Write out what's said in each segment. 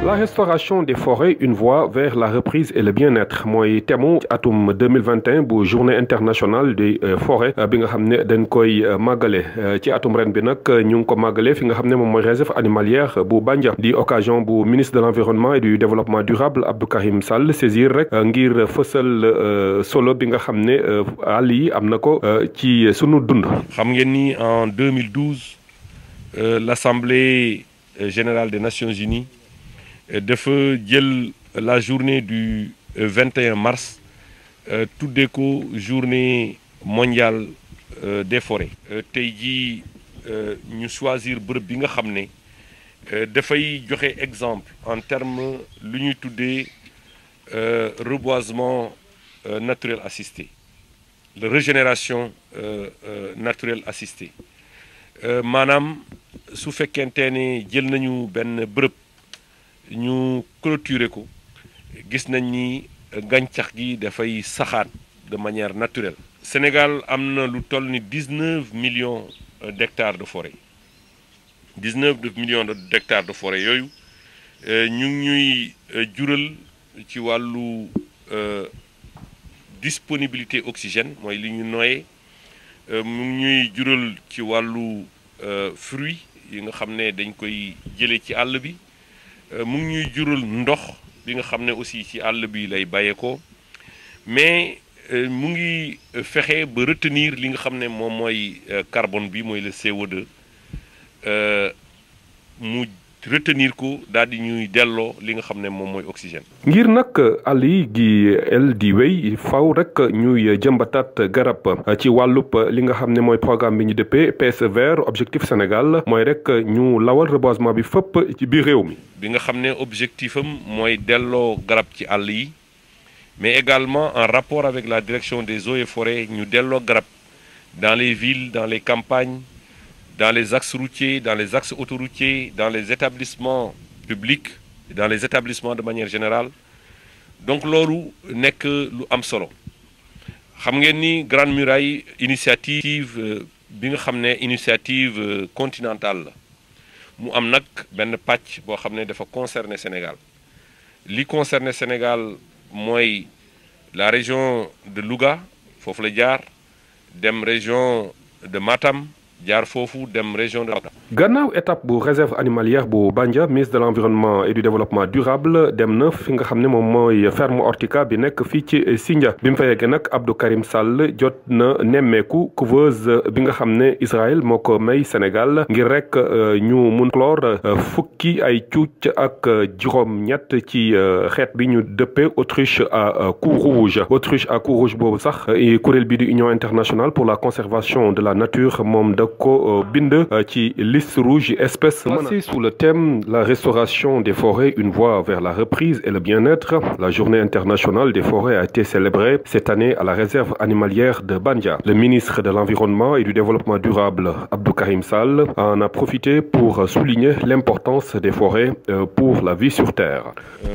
La restauration des forêts, une voie vers la reprise et le bien-être mooy thème atum 2021 bu journée internationale des forêts bi nga xam ne dañ koy màggale ci atum ren bi nag ñu ngi ko màggale fi nga xam ne moom mooy réserve animalière bu Bandia di occasion bu ministre de l'environnement et du développement durable Abdou Karim Sall saisir rek ngir fësal solo bi nga xam ne àll yi am na ko ci sunu dund. xam ngeen ni en 2012 l'Assemblée générale des Nations Unies dafa jël la journée du 21 mars tuddee ko journée mondiale des forêts. tey jii ñu choisir bërëb bi nga xam ne dafay joxe exemple en termes lu ñuy tuddee reboisement naturel assisté, la régénération naturelle assistée maanaam su fekkente ne jël nañu benn bërëb. ñu clôturer ko gis nañ ni gàncax gi dafay saxaat de manière naturelle. Sénégal am na lu toll ni 19 millions d'hectares de forêt 19 millions d'hectares de forêt yooyu ñu ngi ñuy jural ci wàllu disponibilité oxygène mooy li ñu noyee mu ngi ñuy jural ci wàllu fruits yi nga xam ne dañ koy jëlee ci àll bi. mu ngi ñuy jural ndox bi nga xam ne aussi ci àll bi lay bàyyeekoo mais mu ngi fexe ba retenir li nga xam ne moom mooy carbone bi mooy le CO2 mu retenir ko daal di ñuy delloo li nga xam ne moom mooy oxygène. ngir nag àll yi gi el di wéy faw rek ñuy jëmbataat garab ci wàllub li nga xam ne mooy programme bi ñu dëppee PSE vert objectif Sénégal mooy rek ñu lawal reboisement bi fépp ci biir réew mi. bi nga xam ne objectif am mooy delloo garab ci àll yi mais également en rapport avec la direction des eaux et forêts ñu delloo garab dans les villes, dans les campagnes, dans les axes routiers, dans les axes autoroutiers, dans les établissements publics, dans les établissements de manière générale. Donc loolu nekk lu am solo xam ngeen ni Grande Muraille initiative bi nga xam ne initiative continentale la mu am nag benn pàcc boo xam ne dafa concerner Sénégal li concerner Sénégal mooy la région de Louga foofu la jaar dem région de Matam jaar foofu dem région de gannaaw étape bu réserve animalière bu Bandia ministre de l'environnement et du développement durable dem na fi nga xam ne moom mooy ferme Ortica bi nekk fii ci Sindia bi mu fa yeggee nag Abdou Karim Sall jot na nemmeeku couveuse bi nga xam ne Israël moo ko may Sénégal ngir rek ñu mun clore fukki ay cuuc ak juróom-ñett ci xeet bi ñu dëppee autruche à cou rouge boobu sax kuréel bi di Union internationale pour la conservation de la nature moom da ko bind ci liste rouge espèces menacées sous le thème la restauration des forêts, une voie vers la reprise et le bien-être. La journée internationale des forêts a été célébrée cette année à la réserve animalière de Bandia. Le ministre de l'Environnement et du Développement durable, Abdou Karim Sall, en a profité pour souligner l'importance des forêts pour la vie sur Terre.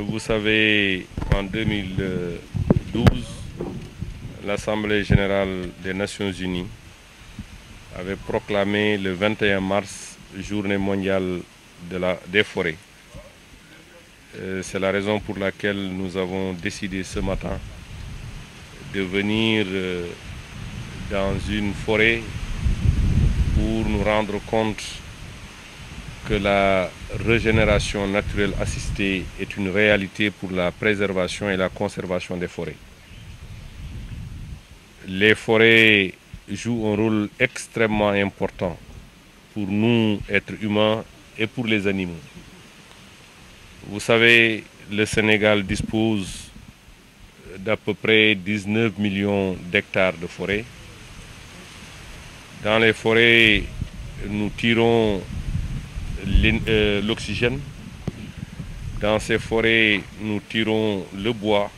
Vous savez, en 2012, l'Assemblée générale des Nations unies avait proclamé le 21 mars journée mondiale des forêts. C'est la raison pour laquelle nous avons décidé ce matin de venir dans une forêt pour nous rendre compte que la régénération naturelle assistée est une réalité pour la préservation et la conservation des forêts. Les forêts joue un rôle extrêmement important pour nous, êtres humains, et pour les animaux. Vous savez, le Sénégal dispose d'à peu près 19 millions d'hectares de forêts. Dans les forêts, nous tirons l'oxygène. Dans ces forêts, nous tirons le bois.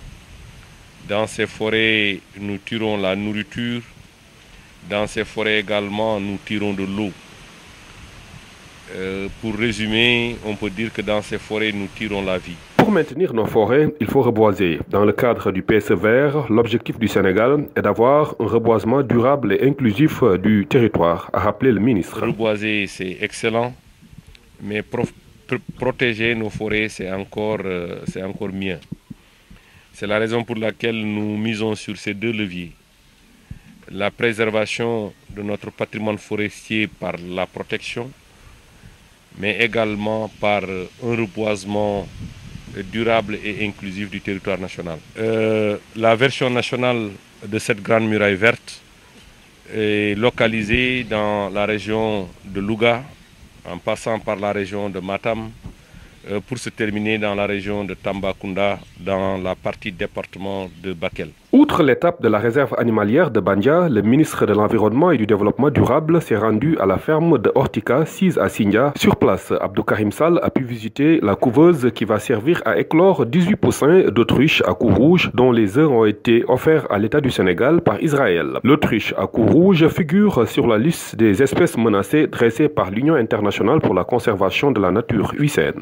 Dans ces forêts, nous tirons la nourriture. Dans ces forêts également, nous tirons de l'eau. Pour résumer, on peut dire que dans ces forêts, nous tirons la vie. Pour maintenir nos forêts, il faut reboiser. Dans le cadre du PSE vert, l'objectif du Sénégal est d'avoir un reboisement durable et inclusif du territoire, a rappelé le ministre. Reboiser, c'est excellent, mais protéger nos forêts, c'est encore mieux. C'est la raison pour laquelle nous misons sur ces deux leviers. La préservation de notre patrimoine forestier par la protection, mais également par un reboisement durable et inclusif du territoire national. La version nationale de cette grande muraille verte est localisée dans la région de Louga, en passant par la région de Matam, pour se terminer dans la région de Tambacounda, dans la partie département de Bakel. Outre l'étape de la réserve animalière de Bandia, le ministre de l'Environnement et du Développement durable s'est rendu à la ferme de Ortika, sise à Sindia. Sur place, Abdou Karim Sall a pu visiter la couveuse qui va servir à éclore 18 poussins d'autruche à cou rouge, dont les œufs ont été offerts à l'État du Sénégal par Israël. L'autruche à cou rouge figure sur la liste des espèces menacées dressée par l'Union internationale pour la conservation de la nature, UICN.